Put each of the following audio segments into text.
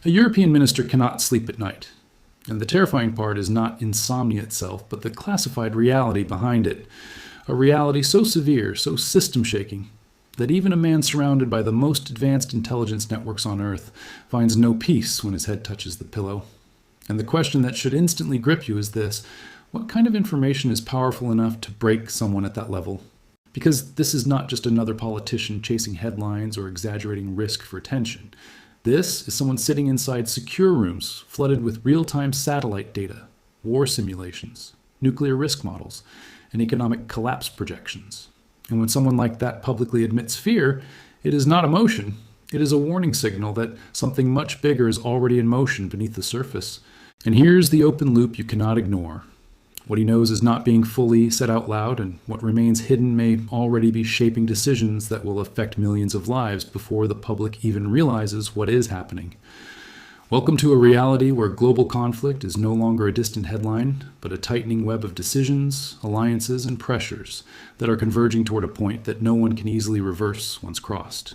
A European minister cannot sleep at night. And the terrifying part is not insomnia itself, but the classified reality behind it. A reality so severe, so system-shaking, that even a man surrounded by the most advanced intelligence networks on Earth finds no peace when his head touches the pillow. And the question that should instantly grip you is this: what kind of information is powerful enough to break someone at that level? Because this is not just another politician chasing headlines or exaggerating risk for attention. This is someone sitting inside secure rooms flooded with real-time satellite data, war simulations, nuclear risk models, and economic collapse projections. And when someone like that publicly admits fear, it is not emotion. It is a warning signal that something much bigger is already in motion beneath the surface. And here's the open loop you cannot ignore. What he knows is not being fully said out loud, and what remains hidden may already be shaping decisions that will affect millions of lives before the public even realizes what is happening. Welcome to a reality where global conflict is no longer a distant headline, but a tightening web of decisions, alliances, and pressures that are converging toward a point that no one can easily reverse once crossed.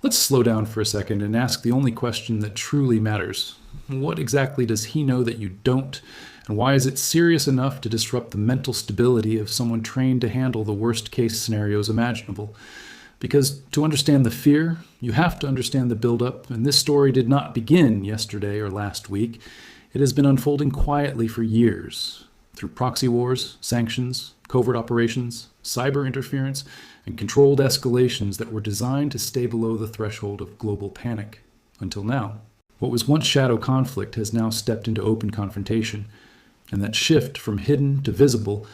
Let's slow down for a second and ask the only question that truly matters. What exactly does he know that you don't? And why is it serious enough to disrupt the mental stability of someone trained to handle the worst-case scenarios imaginable? Because to understand the fear, you have to understand the buildup, and this story did not begin yesterday or last week. It has been unfolding quietly for years, through proxy wars, sanctions, covert operations, cyber interference, and controlled escalations that were designed to stay below the threshold of global panic, until now. What was once shadow conflict has now stepped into open confrontation, and that shift from hidden to visible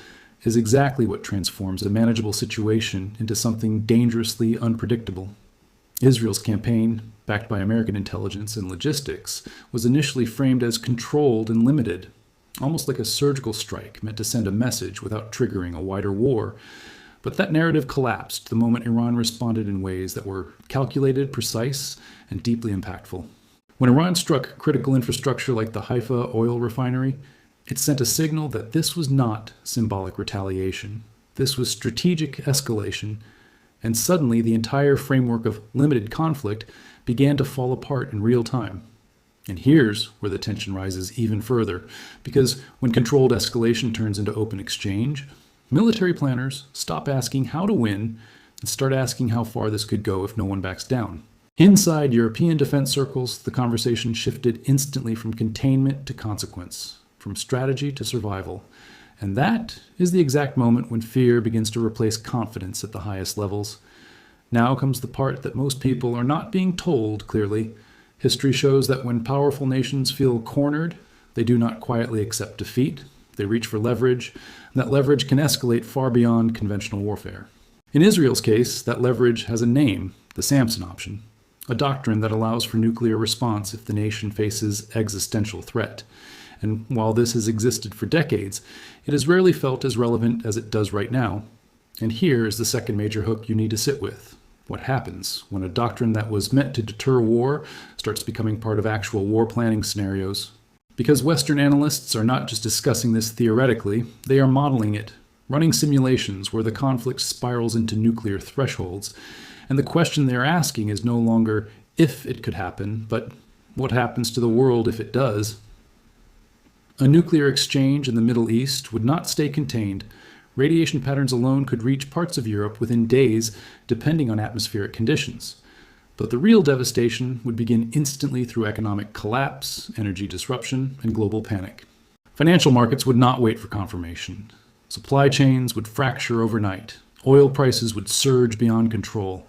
is exactly what transforms a manageable situation into something dangerously unpredictable. Israel's campaign, backed by American intelligence and logistics, was initially framed as controlled and limited, almost like a surgical strike meant to send a message without triggering a wider war. But that narrative collapsed the moment Iran responded in ways that were calculated, precise, and deeply impactful. When Iran struck critical infrastructure like the Haifa oil refinery, it sent a signal that this was not symbolic retaliation. This was strategic escalation, and suddenly the entire framework of limited conflict began to fall apart in real time. And here's where the tension rises even further, because when controlled escalation turns into open exchange, military planners stop asking how to win and start asking how far this could go if no one backs down. Inside European defense circles, the conversation shifted instantly from containment to consequence, from strategy to survival. And that is the exact moment when fear begins to replace confidence at the highest levels. Now comes the part that most people are not being told clearly. History shows that when powerful nations feel cornered, they do not quietly accept defeat. They reach for leverage, and that leverage can escalate far beyond conventional warfare. In Israel's case, that leverage has a name, the Samson option, a doctrine that allows for nuclear response if the nation faces existential threat. And while this has existed for decades, it is rarely felt as relevant as it does right now. And here is the second major hook you need to sit with. What happens when a doctrine that was meant to deter war starts becoming part of actual war planning scenarios? Because Western analysts are not just discussing this theoretically, they are modeling it, running simulations where the conflict spirals into nuclear thresholds. And the question they're asking is no longer if it could happen, but what happens to the world if it does? A nuclear exchange in the Middle East would not stay contained. Radiation patterns alone could reach parts of Europe within days, depending on atmospheric conditions. But the real devastation would begin instantly through economic collapse, energy disruption, and global panic. Financial markets would not wait for confirmation. Supply chains would fracture overnight. Oil prices would surge beyond control.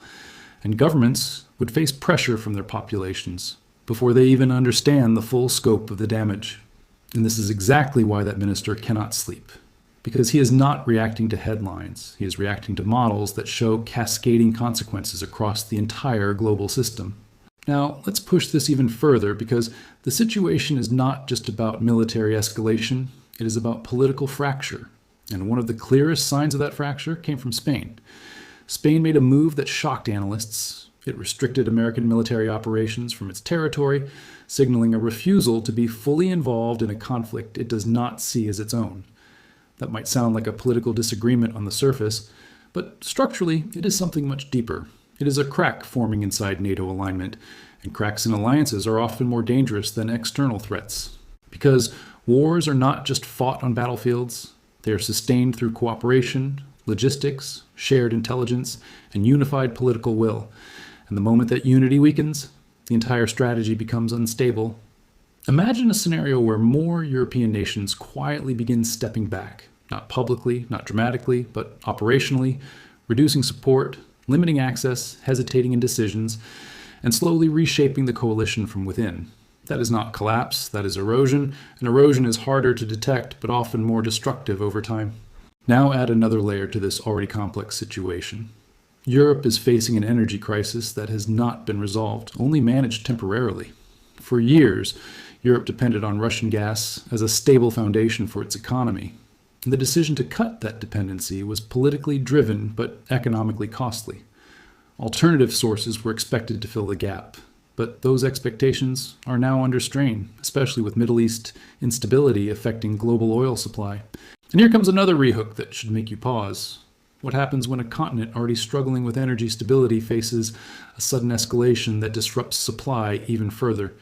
And governments would face pressure from their populations before they even understand the full scope of the damage. And this is exactly why that minister cannot sleep. Because he is not reacting to headlines. He is reacting to models that show cascading consequences across the entire global system. Now, let's push this even further, because the situation is not just about military escalation. It is about political fracture. And one of the clearest signs of that fracture came from Spain. Spain made a move that shocked analysts. It restricted American military operations from its territory, signaling a refusal to be fully involved in a conflict it does not see as its own. That might sound like a political disagreement on the surface, but structurally it is something much deeper. It is a crack forming inside NATO alignment, And cracks in alliances are often more dangerous than external threats. Because wars are not just fought on battlefields, they are sustained through cooperation, logistics, shared intelligence, and unified political will. And the moment that unity weakens, the entire strategy becomes unstable. Imagine a scenario where more European nations quietly begin stepping back, not publicly, not dramatically, but operationally, reducing support, limiting access, hesitating in decisions, and slowly reshaping the coalition from within. That is not collapse, that is erosion, and erosion is harder to detect, but often more destructive over time. Now add another layer to this already complex situation. Europe is facing an energy crisis that has not been resolved, only managed temporarily. For years, Europe depended on Russian gas as a stable foundation for its economy. And the decision to cut that dependency was politically driven but economically costly. Alternative sources were expected to fill the gap, but those expectations are now under strain, especially with Middle East instability affecting global oil supply. And here comes another rehook that should make you pause. What happens when a continent already struggling with energy stability faces a sudden escalation that disrupts supply even further?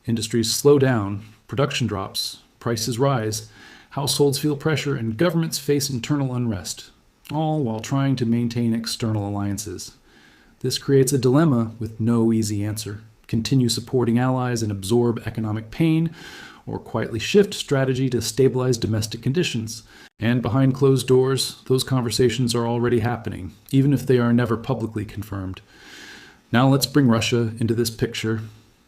Industries slow down, production drops, prices rise, households feel pressure, and governments face internal unrest, all while trying to maintain external alliances. This creates a dilemma with no easy answer. Continue supporting allies and absorb economic pain, or quietly shift strategy to stabilize domestic conditions. And behind closed doors, those conversations are already happening, even if they are never publicly confirmed. Now let's bring Russia into this picture,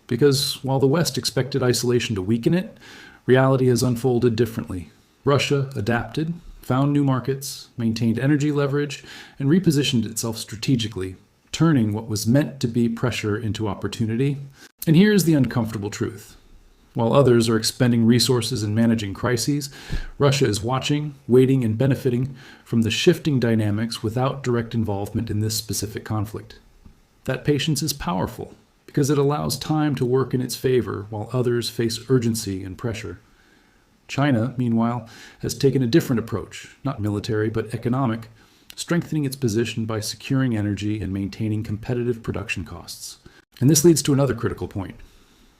because while the West expected isolation to weaken it, reality has unfolded differently. Russia adapted, found new markets, maintained energy leverage, and repositioned itself strategically, turning what was meant to be pressure into opportunity. And here's the uncomfortable truth. While others are expending resources and managing crises, Russia is watching, waiting, and benefiting from the shifting dynamics without direct involvement in this specific conflict. That patience is powerful because it allows time to work in its favor while others face urgency and pressure. China, meanwhile, has taken a different approach, not military but economic, strengthening its position by securing energy and maintaining competitive production costs. And this leads to another critical point.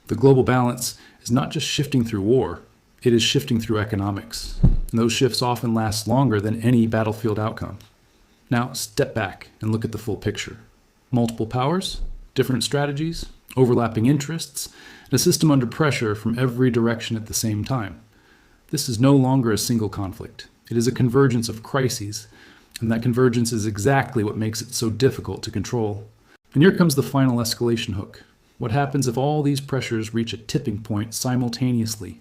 The global balance is not just shifting through war, it is shifting through economics. And those shifts often last longer than any battlefield outcome. Now, step back and look at the full picture. Multiple powers, different strategies, overlapping interests, and a system under pressure from every direction at the same time. This is no longer a single conflict. It is a convergence of crises, and that convergence is exactly what makes it so difficult to control. And here comes the final escalation hook. What happens if all these pressures reach a tipping point simultaneously?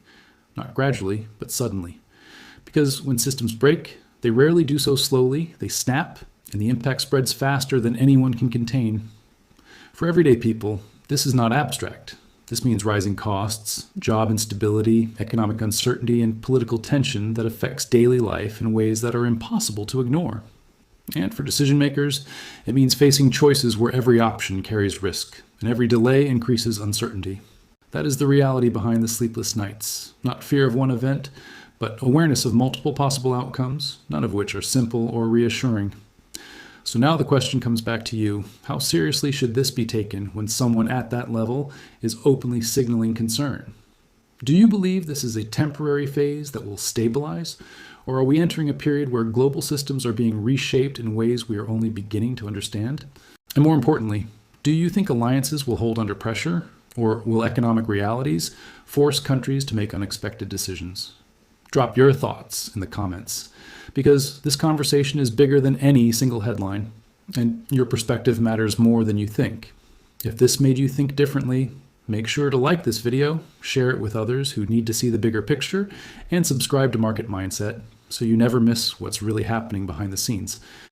Not gradually, but suddenly. Because when systems break, they rarely do so slowly, they snap, and the impact spreads faster than anyone can contain. For everyday people, this is not abstract. This means rising costs, job instability, economic uncertainty, and political tension that affects daily life in ways that are impossible to ignore. And for decision makers, it means facing choices where every option carries risk, and every delay increases uncertainty. That is the reality behind the sleepless nights. Not fear of one event, but awareness of multiple possible outcomes, none of which are simple or reassuring. So now the question comes back to you. How seriously should this be taken when someone at that level is openly signaling concern? Do you believe this is a temporary phase that will stabilize? Or are we entering a period where global systems are being reshaped in ways we are only beginning to understand? And more importantly, do you think alliances will hold under pressure? Or will economic realities force countries to make unexpected decisions? Drop your thoughts in the comments, because this conversation is bigger than any single headline, and your perspective matters more than you think. If this made you think differently, make sure to like this video, share it with others who need to see the bigger picture, and subscribe to Market Mindset so you never miss what's really happening behind the scenes.